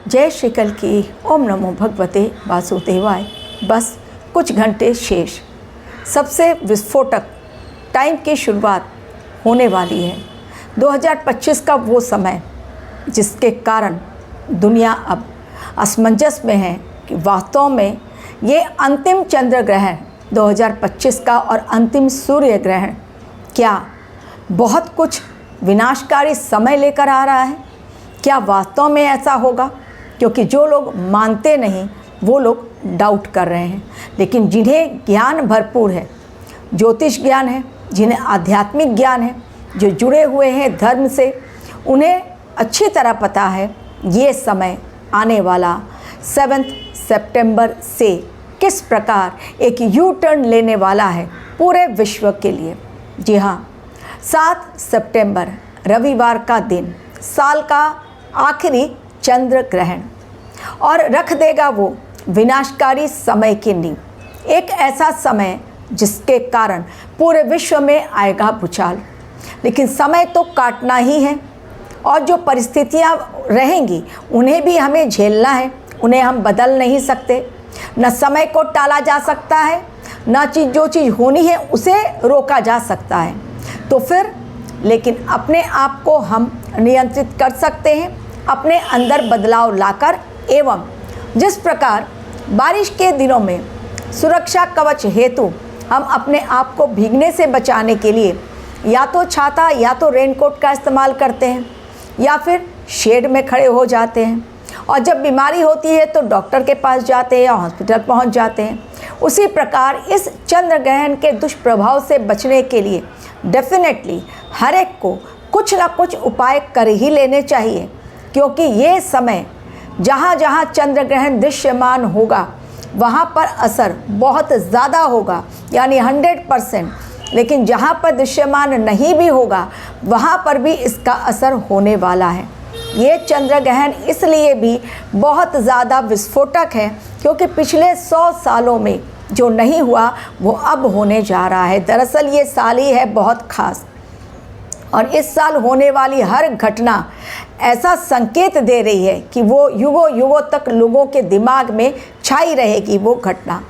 जय श्री कल की ओम नमो भगवते वासुदेवाय। बस कुछ घंटे शेष, सबसे विस्फोटक टाइम की शुरुआत होने वाली है। 2025 का वो समय जिसके कारण दुनिया अब असमंजस में है कि वास्तव में ये अंतिम चंद्र ग्रहण 2025 का और अंतिम सूर्य ग्रहण क्या बहुत कुछ विनाशकारी समय लेकर आ रहा है? क्या वास्तव में ऐसा होगा? क्योंकि जो लोग मानते नहीं वो लोग डाउट कर रहे हैं, लेकिन जिन्हें ज्ञान भरपूर है, ज्योतिष ज्ञान है, जिन्हें आध्यात्मिक ज्ञान है, जो जुड़े हुए हैं धर्म से, उन्हें अच्छी तरह पता है ये समय आने वाला 7 सितंबर से किस प्रकार एक यू टर्न लेने वाला है पूरे विश्व के लिए। जी हाँ, 7 सितंबर रविवार का दिन, साल का आखिरी चंद्र ग्रहण, और रख देगा वो विनाशकारी समय की नींव। एक ऐसा समय जिसके कारण पूरे विश्व में आएगा भूचाल, लेकिन समय तो काटना ही है और जो परिस्थितियां रहेंगी उन्हें भी हमें झेलना है। उन्हें हम बदल नहीं सकते, न समय को टाला जा सकता है, न जो चीज़ होनी है उसे रोका जा सकता है। तो फिर लेकिन अपने आप को हम नियंत्रित कर सकते हैं, अपने अंदर बदलाव लाकर। एवं जिस प्रकार बारिश के दिनों में सुरक्षा कवच हेतु हम अपने आप को भीगने से बचाने के लिए या तो छाता या तो रेनकोट का इस्तेमाल करते हैं या फिर शेड में खड़े हो जाते हैं, और जब बीमारी होती है तो डॉक्टर के पास जाते हैं या हॉस्पिटल पहुंच जाते हैं, उसी प्रकार इस चंद्र ग्रहण के दुष्प्रभाव से बचने के लिए डेफिनेटली हर एक को कुछ ना कुछ उपाय कर ही लेने चाहिए। क्योंकि ये समय जहाँ जहाँ चंद्र ग्रहण दृश्यमान होगा वहाँ पर असर बहुत ज़्यादा होगा, यानी 100%। लेकिन जहाँ पर दृश्यमान नहीं भी होगा वहाँ पर भी इसका असर होने वाला है। ये चंद्र ग्रहण इसलिए भी बहुत ज़्यादा विस्फोटक है क्योंकि पिछले 100 सालों में जो नहीं हुआ वो अब होने जा रहा है। दरअसल ये साल ही है बहुत ख़ास, और इस साल होने वाली हर घटना ऐसा संकेत दे रही है कि वो युगों युगों तक लोगों के दिमाग में छाई रहेगी वो घटना।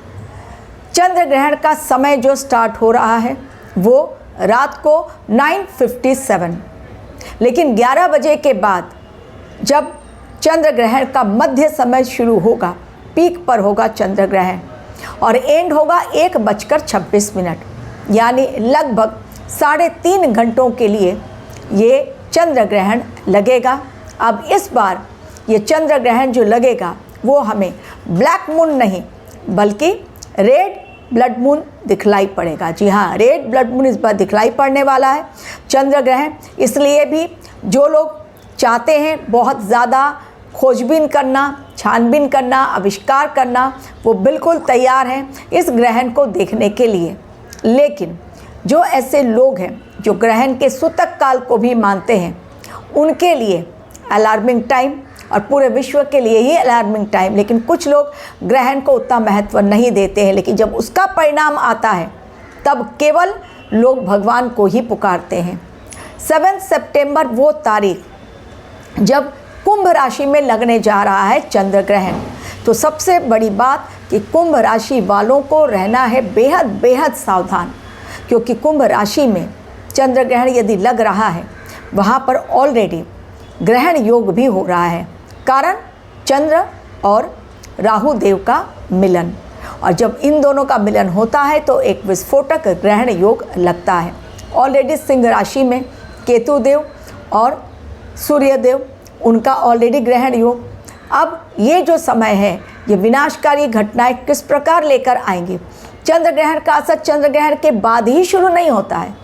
चंद्र ग्रहण का समय जो स्टार्ट हो रहा है वो रात को 9:57, लेकिन 11 बजे के बाद जब चंद्र ग्रहण का मध्य समय शुरू होगा, पीक पर होगा चंद्र ग्रहण, और एंड होगा 1:26, यानी लगभग 3.5 घंटों के लिए ये चंद्र ग्रहण लगेगा। अब इस बार ये चंद्र ग्रहण जो लगेगा वो हमें ब्लैक मून नहीं बल्कि रेड ब्लड मून दिखलाई पड़ेगा। जी हाँ, रेड ब्लड मून इस बार दिखलाई पड़ने वाला है चंद्र ग्रहण। इसलिए भी जो लोग चाहते हैं बहुत ज़्यादा खोजबीन करना, छानबीन करना, आविष्कार करना, वो बिल्कुल तैयार हैं इस ग्रहण को देखने के लिए। लेकिन जो ऐसे लोग हैं जो ग्रहण के सूतक काल को भी मानते हैं, उनके लिए अलार्मिंग टाइम, और पूरे विश्व के लिए ही अलार्मिंग टाइम। लेकिन कुछ लोग ग्रहण को उतना महत्व नहीं देते हैं, लेकिन जब उसका परिणाम आता है तब केवल लोग भगवान को ही पुकारते हैं। 7 सितंबर वो तारीख जब कुंभ राशि में लगने जा रहा है चंद्र ग्रहण। तो सबसे बड़ी बात कि कुंभ राशि वालों को रहना है बेहद बेहद सावधान, क्योंकि कुंभ राशि में चंद्र ग्रहण यदि लग रहा है वहाँ पर ऑलरेडी ग्रहण योग भी हो रहा है। कारण चंद्र और राहु देव का मिलन, और जब इन दोनों का मिलन होता है तो एक विस्फोटक ग्रहण योग लगता है। ऑलरेडी सिंह राशि में केतु देव और सूर्य देव, उनका ऑलरेडी ग्रहण योग। अब ये जो समय है ये विनाशकारी घटनाएं किस प्रकार लेकर आएंगे। चंद्र ग्रहण का असर चंद्र ग्रहण के बाद ही शुरू नहीं होता है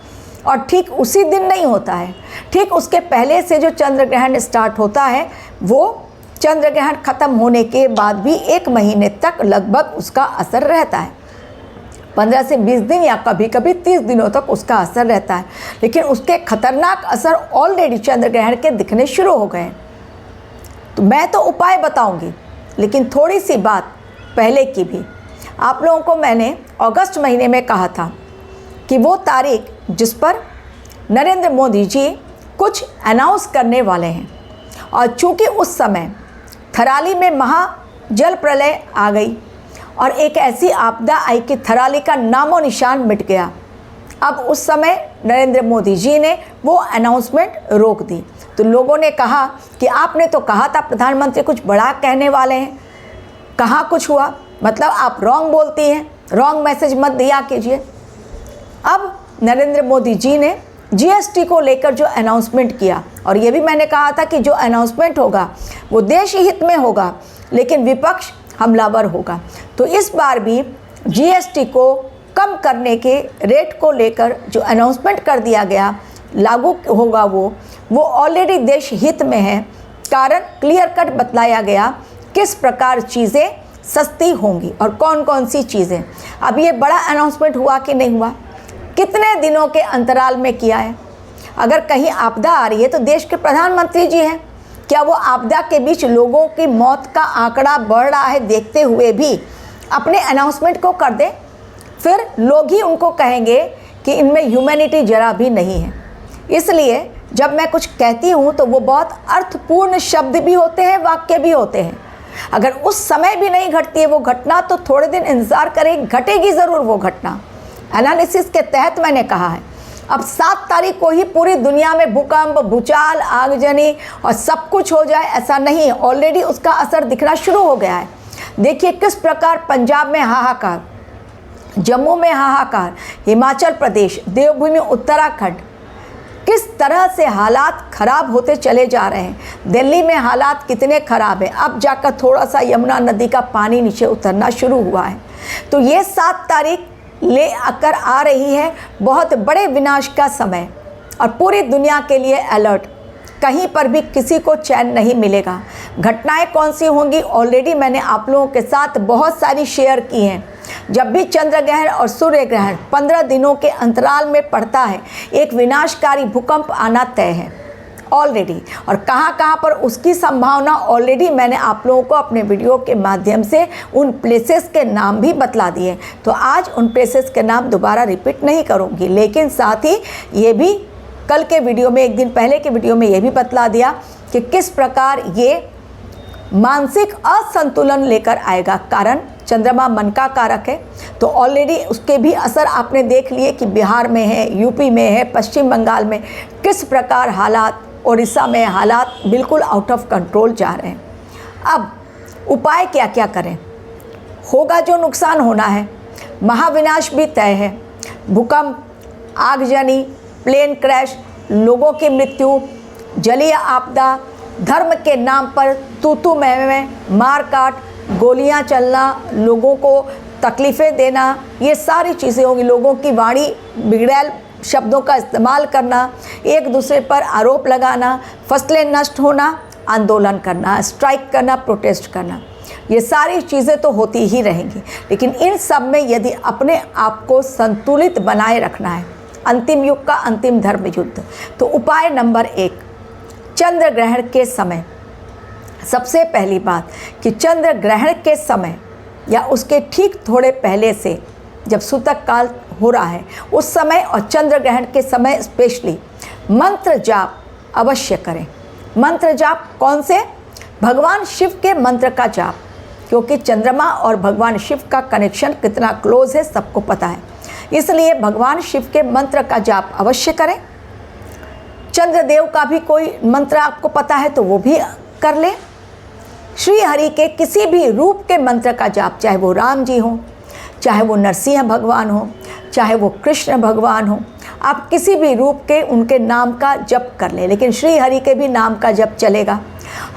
और ठीक उसी दिन नहीं होता है, ठीक उसके पहले से जो चंद्र ग्रहण स्टार्ट होता है वो चंद्र ग्रहण ख़त्म होने के बाद भी 1 महीने तक लगभग उसका असर रहता है। 15 से 20 दिन या कभी कभी 30 दिनों तक उसका असर रहता है, लेकिन उसके खतरनाक असर ऑलरेडी चंद्र ग्रहण के दिखने शुरू हो गए। तो मैं तो उपाय बताऊंगी, लेकिन थोड़ी सी बात पहले की भी। आप लोगों को मैंने अगस्त महीने में कहा था कि वो तारीख जिस पर नरेंद्र मोदी जी कुछ अनाउंस करने वाले हैं, और चूँकि उस समय थराली में महा जल प्रलय आ गई और एक ऐसी आपदा आई कि थराली का नामो निशान मिट गया। अब उस समय नरेंद्र मोदी जी ने वो अनाउंसमेंट रोक दी। तो लोगों ने कहा कि आपने तो कहा था प्रधानमंत्री कुछ बड़ा कहने वाले हैं, कहाँ कुछ हुआ, मतलब आप रॉन्ग बोलती हैं, रॉन्ग मैसेज मत दिया कीजिए। अब नरेंद्र मोदी जी ने जीएसटी को लेकर जो अनाउंसमेंट किया, और ये भी मैंने कहा था कि जो अनाउंसमेंट होगा वो देश हित में होगा, लेकिन विपक्ष हमलावर होगा। तो इस बार भी जीएसटी को कम करने के रेट को लेकर जो अनाउंसमेंट कर दिया गया लागू होगा वो ऑलरेडी देश हित में है। कारण क्लियर कट बतलाया गया किस प्रकार चीज़ें सस्ती होंगी और कौन कौन सी चीज़ें। अब ये बड़ा अनाउंसमेंट हुआ कि नहीं हुआ, कितने दिनों के अंतराल में किया है। अगर कहीं आपदा आ रही है तो देश के प्रधानमंत्री जी हैं, क्या वो आपदा के बीच लोगों की मौत का आंकड़ा बढ़ रहा है देखते हुए भी अपने अनाउंसमेंट को कर दें? फिर लोग ही उनको कहेंगे कि इनमें ह्यूमैनिटी जरा भी नहीं है। इसलिए जब मैं कुछ कहती हूँ तो वो बहुत अर्थपूर्ण शब्द भी होते हैं, वाक्य भी होते हैं। अगर उस समय भी नहीं घटती है वो घटना तो थोड़े दिन इंतज़ार करें, घटेगी ज़रूर वो घटना। एनालिसिस के तहत मैंने कहा है। अब 7 तारीख को ही पूरी दुनिया में भूकंप, भूचाल, आगजनी और सब कुछ हो जाए ऐसा नहीं है, ऑलरेडी उसका असर दिखना शुरू हो गया है। देखिए किस प्रकार पंजाब में हाहाकार, जम्मू में हाहाकार, हिमाचल प्रदेश, देवभूमि उत्तराखंड, किस तरह से हालात ख़राब होते चले जा रहे हैं। दिल्ली में हालात कितने ख़राब हैं, अब जाकर थोड़ा सा यमुना नदी का पानी नीचे उतरना शुरू हुआ है। तो ये 7 तारीख ले आकर आ रही है बहुत बड़े विनाश का समय, और पूरी दुनिया के लिए अलर्ट। कहीं पर भी किसी को चैन नहीं मिलेगा। घटनाएं कौन सी होंगी ऑलरेडी मैंने आप लोगों के साथ बहुत सारी शेयर की हैं। जब भी चंद्र ग्रहण और सूर्य ग्रहण 15 दिनों के अंतराल में पड़ता है, एक विनाशकारी भूकंप आना तय है ऑलरेडी। और कहाँ पर उसकी संभावना ऑलरेडी मैंने आप लोगों को अपने वीडियो के माध्यम से उन प्लेसेस के नाम भी बतला दिए। तो आज उन प्लेसेस के नाम दोबारा रिपीट नहीं करूँगी, लेकिन साथ ही ये भी कल के वीडियो में, एक दिन पहले के वीडियो में ये भी बतला दिया कि किस प्रकार ये मानसिक असंतुलन लेकर आएगा। कारण चंद्रमा मन का कारक है, तो ऑलरेडी उसके भी असर आपने देख लिए कि बिहार में है, यूपी में है, पश्चिम बंगाल में किस प्रकार हालात, उड़ीसा में हालात बिल्कुल आउट ऑफ कंट्रोल जा रहे हैं। अब उपाय क्या क्या करें? होगा जो नुकसान होना है, महाविनाश भी तय है। भूकंप, आगजनी, प्लेन क्रैश, लोगों की मृत्यु, जलीय आपदा, धर्म के नाम पर तू मैं, मार काट, गोलियां चलना, लोगों को तकलीफ़ें देना, ये सारी चीज़ें होंगी। लोगों की वाणी बिगड़ैल शब्दों का इस्तेमाल करना, एक दूसरे पर आरोप लगाना, फसलें नष्ट होना, आंदोलन करना, स्ट्राइक करना, प्रोटेस्ट करना, ये सारी चीज़ें तो होती ही रहेंगी। लेकिन इन सब में यदि अपने आप को संतुलित बनाए रखना है, अंतिम युग का अंतिम धर्म युद्ध, तो उपाय नंबर 1, चंद्र ग्रहण के समय सबसे पहली बात कि चंद्र ग्रहण के समय या उसके ठीक थोड़े पहले से, जब सूतक काल हो रहा है उस समय और चंद्र ग्रहण के समय स्पेशली मंत्र जाप अवश्य करें। मंत्र जाप कौन से? भगवान शिव के मंत्र का जाप, क्योंकि चंद्रमा और भगवान शिव का कनेक्शन कितना क्लोज है सबको पता है। इसलिए भगवान शिव के मंत्र का जाप अवश्य करें। चंद्रदेव का भी कोई मंत्र आपको पता है तो वो भी कर लें। श्री हरि के किसी भी रूप के मंत्र का जाप, चाहे वो राम जी हो, चाहे वो नरसिंह भगवान हो, चाहे वो कृष्ण भगवान हो, आप किसी भी रूप के उनके नाम का जप कर लें। लेकिन श्री हरि के भी नाम का जप चलेगा।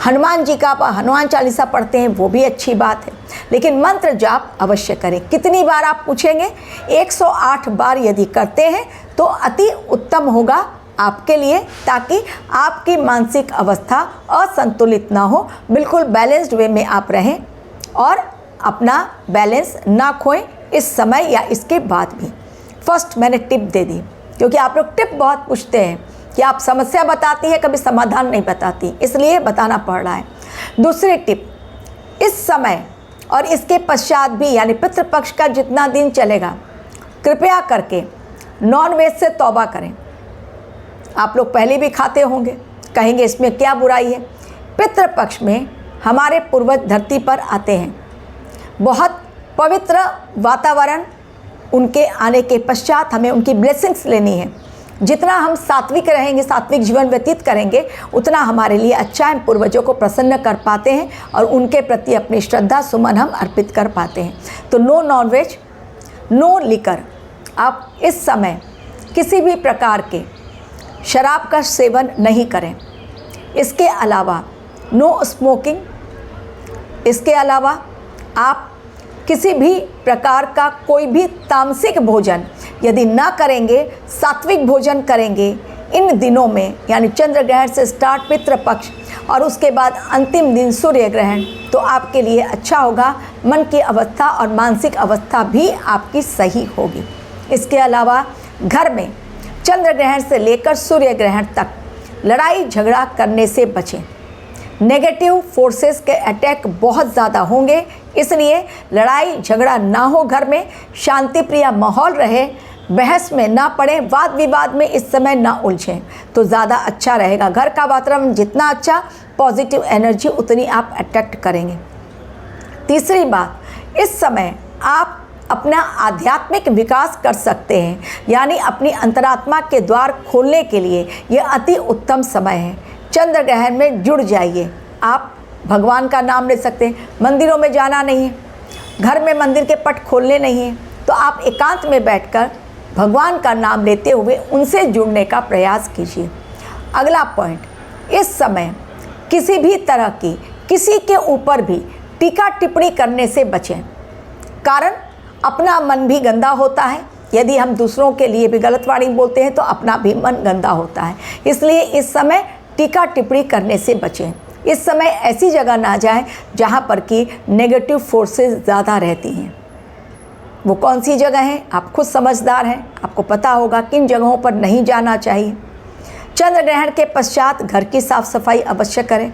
हनुमान जी का हनुमान चालीसा पढ़ते हैं वो भी अच्छी बात है, लेकिन मंत्र जाप अवश्य करें। कितनी बार आप पूछेंगे? 108 बार यदि करते हैं तो अति उत्तम होगा आपके लिए, ताकि आपकी मानसिक अवस्था असंतुलित ना हो, बिल्कुल बैलेंस्ड वे में आप रहें और अपना बैलेंस ना खोएं इस समय या इसके बाद भी। फर्स्ट मैंने टिप दे दी, क्योंकि आप लोग टिप बहुत पूछते हैं कि आप समस्या बताती है, कभी समाधान नहीं बताती, इसलिए बताना पड़ रहा है। दूसरी टिप, इस समय और इसके पश्चात भी, यानी पितृपक्ष का जितना दिन चलेगा, कृपया करके नॉनवेज से तौबा करें। आप लोग पहले भी खाते होंगे, कहेंगे इसमें क्या बुराई है। पितृपक्ष में हमारे पूर्वज धरती पर आते हैं। बहुत पवित्र वातावरण, उनके आने के पश्चात हमें उनकी ब्लेसिंग्स लेनी है। जितना हम सात्विक रहेंगे, सात्विक जीवन व्यतीत करेंगे, उतना हमारे लिए अच्छा है। पूर्वजों को प्रसन्न कर पाते हैं और उनके प्रति अपनी श्रद्धा सुमन हम अर्पित कर पाते हैं। तो नो नॉनवेज, नो लिकर। आप इस समय किसी भी प्रकार के शराब का सेवन नहीं करें। इसके अलावा नो स्मोकिंग। इसके अलावा आप किसी भी प्रकार का कोई भी तामसिक भोजन यदि ना करेंगे, सात्विक भोजन करेंगे इन दिनों में, यानी चंद्र ग्रहण से स्टार्ट पितृपक्ष और उसके बाद अंतिम दिन सूर्य ग्रहण, तो आपके लिए अच्छा होगा। मन की अवस्था और मानसिक अवस्था भी आपकी सही होगी। इसके अलावा घर में चंद्र ग्रहण से लेकर सूर्य ग्रहण तक लड़ाई झगड़ा करने से बचें। नेगेटिव फोर्सेस के अटैक बहुत ज़्यादा होंगे, इसलिए लड़ाई झगड़ा ना हो, घर में शांति प्रिय माहौल रहे, बहस में ना पड़े, वाद विवाद में इस समय ना उलझें तो ज़्यादा अच्छा रहेगा। घर का वातावरण जितना अच्छा, पॉजिटिव एनर्जी उतनी आप अट्रैक्ट करेंगे। तीसरी बात, इस समय आप अपना आध्यात्मिक विकास कर सकते हैं, यानी अपनी अंतरात्मा के द्वार खोलने के लिए ये अति उत्तम समय है। चंद्र ग्रहण में जुड़ जाइए। आप भगवान का नाम ले सकते हैं। मंदिरों में जाना नहीं है, घर में मंदिर के पट खोलने नहीं है, तो आप एकांत में बैठकर भगवान का नाम लेते हुए उनसे जुड़ने का प्रयास कीजिए। अगला पॉइंट, इस समय किसी भी तरह की किसी के ऊपर भी टीका टिप्पणी करने से बचें, कारण अपना मन भी गंदा होता है। यदि हम दूसरों के लिए भी गलत वाणी बोलते हैं तो अपना भी मन गंदा होता है। इसलिए इस समय टीका टिप्पणी करने से बचें। इस समय ऐसी जगह ना जाएं जहां पर कि नेगेटिव फोर्सेस ज़्यादा रहती हैं। वो कौन सी जगह हैं, आप खुद समझदार हैं, आपको पता होगा किन जगहों पर नहीं जाना चाहिए। चंद्र ग्रहण के पश्चात घर की साफ सफाई अवश्य करें।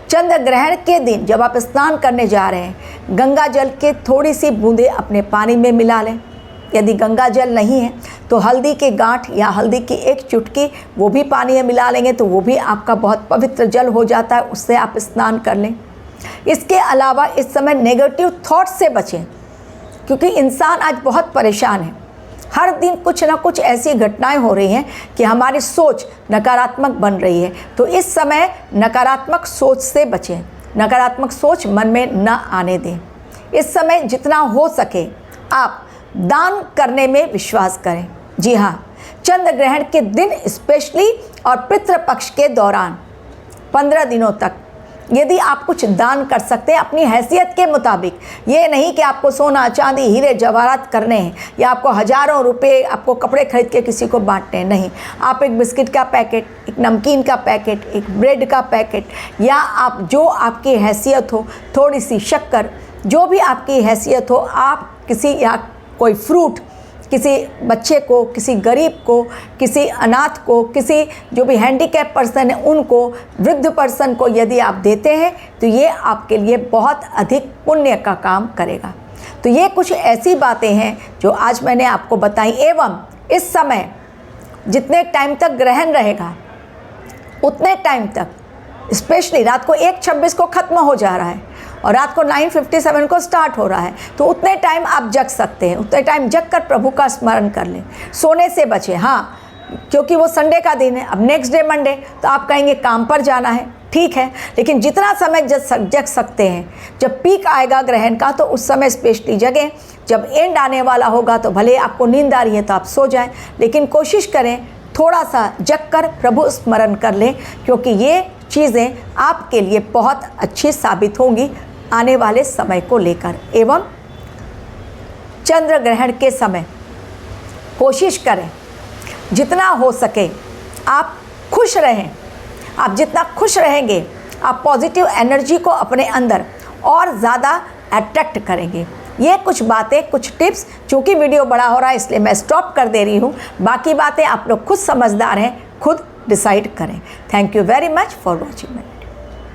चंद्र ग्रहण के दिन जब आप स्नान करने जा रहे हैं, गंगा जल के थोड़ी सी बूंदें अपने पानी में मिला लें। यदि गंगा जल नहीं है तो हल्दी के गांठ या हल्दी की एक चुटकी वो भी पानी में मिला लेंगे तो वो भी आपका बहुत पवित्र जल हो जाता है, उससे आप स्नान कर लें। इसके अलावा इस समय नेगेटिव थॉट्स से बचें, क्योंकि इंसान आज बहुत परेशान है। हर दिन कुछ ना कुछ ऐसी घटनाएं हो रही हैं कि हमारी सोच नकारात्मक बन रही है। तो इस समय नकारात्मक सोच से बचें, नकारात्मक सोच मन में न आने दें। इस समय जितना हो सके आप दान करने में विश्वास करें। जी हाँ, चंद्र ग्रहण के दिन स्पेशली और पितृपक्ष के दौरान 15 दिनों तक यदि आप कुछ दान कर सकते हैं अपनी हैसियत के मुताबिक, ये नहीं कि आपको सोना चांदी हीरे जवाहरात करने हैं या आपको हज़ारों रुपए आपको कपड़े खरीद के किसी को बांटने हैं, नहीं। आप एक बिस्किट का पैकेट, एक नमकीन का पैकेट, एक ब्रेड का पैकेट, या आप जो आपकी हैसियत हो, थोड़ी सी शक्कर, जो भी आपकी हैसियत हो, आप किसी या कोई फ्रूट किसी बच्चे को, किसी गरीब को, किसी अनाथ को, किसी जो भी हैंडीकैप पर्सन है उनको, वृद्ध पर्सन को यदि आप देते हैं तो ये आपके लिए बहुत अधिक पुण्य का काम करेगा। तो ये कुछ ऐसी बातें हैं जो आज मैंने आपको बताई। एवं इस समय जितने टाइम तक ग्रहण रहेगा उतने टाइम तक, स्पेशली रात को 1:26 को ख़त्म हो जा रहा है और रात को 9:57 को स्टार्ट हो रहा है, तो उतने टाइम आप जग सकते हैं। उतने टाइम जग कर प्रभु का स्मरण कर लें। सोने से बचें, हाँ, क्योंकि वो संडे का दिन है। अब नेक्स्ट डे मंडे तो आप कहेंगे काम पर जाना है, ठीक है, लेकिन जितना समय जग सकते हैं, जब पीक आएगा ग्रहण का तो उस समय स्पेशली जगें। जब एंड आने वाला होगा तो भले आपको नींद आ रही है तो आप सो जाएं, लेकिन कोशिश करें थोड़ा सा जग कर प्रभु स्मरण कर लें, क्योंकि ये चीज़ें आपके लिए बहुत अच्छी साबित होंगी आने वाले समय को लेकर। एवं चंद्र ग्रहण के समय कोशिश करें जितना हो सके आप खुश रहें। आप जितना खुश रहेंगे आप पॉजिटिव एनर्जी को अपने अंदर और ज़्यादा अट्रैक्ट करेंगे। ये कुछ बातें, कुछ टिप्स, चूँकि वीडियो बड़ा हो रहा है इसलिए मैं स्टॉप कर दे रही हूँ। बाकी बातें आप लोग खुद समझदार हैं, खुद डिसाइड करें। Thank you very much for watching.